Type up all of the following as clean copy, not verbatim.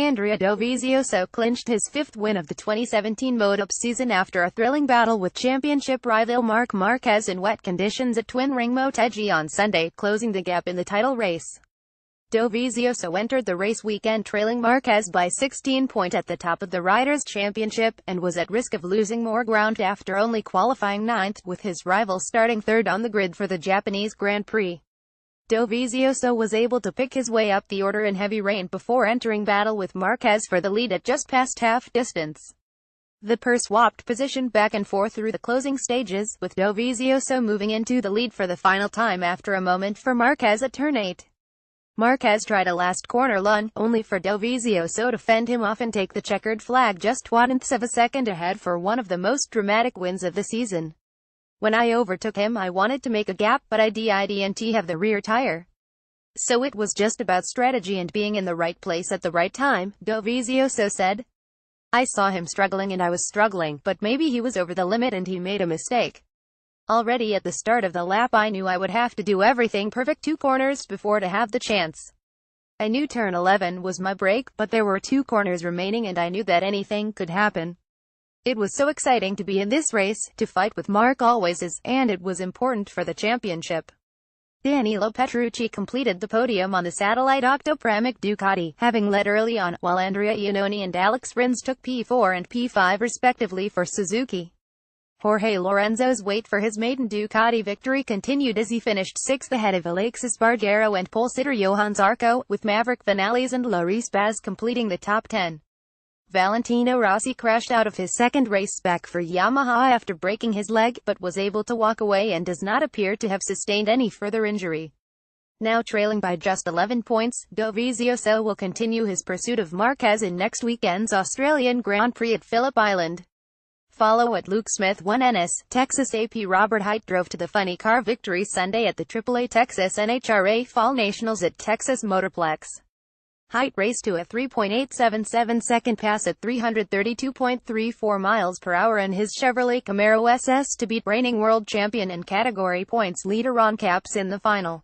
Andrea Dovizioso clinched his fifth win of the 2017 MotoGP season after a thrilling battle with championship rival Marquez in wet conditions at Twin Ring MotoGP on Sunday, closing the gap in the title race. Dovizioso entered the race weekend trailing Marquez by 16 points at the top of the Riders' Championship, and was at risk of losing more ground after only qualifying ninth, with his rival starting third on the grid for the Japanese Grand Prix. Dovizioso was able to pick his way up the order in heavy rain before entering battle with Marquez for the lead at just past half distance. The pair swapped position back and forth through the closing stages, with Dovizioso moving into the lead for the final time after a moment for Marquez at turn 8. Marquez tried a last corner run, only for Dovizioso to fend him off and take the checkered flag just 0.1 of a second ahead for one of the most dramatic wins of the season. When I overtook him, I wanted to make a gap, but I didn't have the rear tire. So it was just about strategy and being in the right place at the right time, Dovizioso said. I saw him struggling and I was struggling, but maybe he was over the limit and he made a mistake. Already at the start of the lap I knew I would have to do everything perfect 2 corners before to have the chance. I knew turn 11 was my break, but there were 2 corners remaining and I knew that anything could happen. It was so exciting to be in this race, to fight with Mark always is, and it was important for the championship. Danilo Petrucci completed the podium on the satellite Octopramic Ducati, having led early on, while Andrea Iannone and Alex Rins took P4 and P5 respectively for Suzuki. Jorge Lorenzo's wait for his maiden Ducati victory continued as he finished 6th ahead of Alexis Spargaro and pole sitter Johan Zarco, with Maverick Vinales and Loris Baz completing the top 10. Valentino Rossi crashed out of his second race back for Yamaha after breaking his leg, but was able to walk away and does not appear to have sustained any further injury. Now trailing by just 11 points, Dovizioso will continue his pursuit of Marquez in next weekend's Australian Grand Prix at Phillip Island. Follow at Luke Smith 1NS, Texas AP Robert Hight drove to the funny car victory Sunday at the AAA Texas NHRA Fall Nationals at Texas Motorplex. Hight raced to a 3.877 second pass at 332.34 miles per hour in his Chevrolet Camaro SS to beat reigning world champion and category points leader Ron Capps in the final.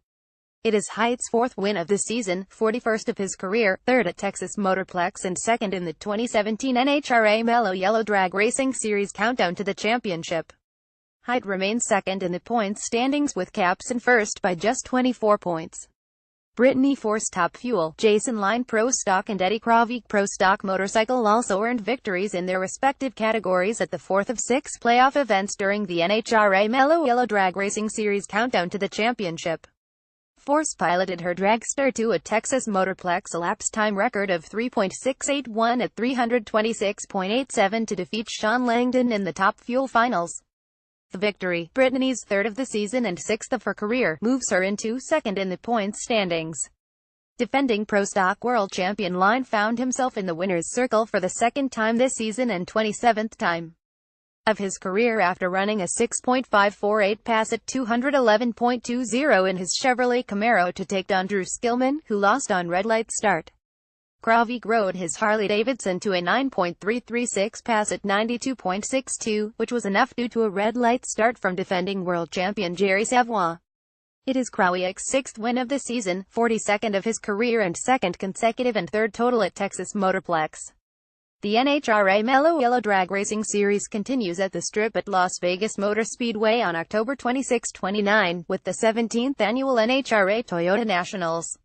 It is Hight's 4th win of the season, 41st of his career, 3rd at Texas Motorplex and 2nd in the 2017 NHRA Mellow Yellow Drag Racing Series Countdown to the Championship. Hight remains 2nd in the points standings with Capps in 1st by just 24 points. Brittany Force Top Fuel, Jason Line Pro Stock and Eddie Kravik Pro Stock Motorcycle also earned victories in their respective categories at the 4th of 6 playoff events during the NHRA Mellow Yellow Drag Racing Series Countdown to the Championship. Force piloted her dragster to a Texas Motorplex elapsed time record of 3.681 at 326.87 to defeat Sean Langdon in the Top Fuel Finals. The victory, Brittany's 3rd of the season and 6th of her career, moves her into 2nd in the points standings. Defending Pro Stock World Champion Line found himself in the winner's circle for the 2nd time this season and 27th time of his career after running a 6.548 pass at 211.20 in his Chevrolet Camaro to take down Drew Skillman, who lost on red light start. Kravik rode his Harley-Davidson to a 9.336 pass at 92.62, which was enough due to a red light start from defending world champion Jerry Savoy. It is Krawiec's 6th win of the season, 42nd of his career and 2nd consecutive and 3rd total at Texas Motorplex. The NHRA Mellow Yellow Drag Racing Series continues at the Strip at Las Vegas Motor Speedway on October 26-29, with the 17th annual NHRA Toyota Nationals.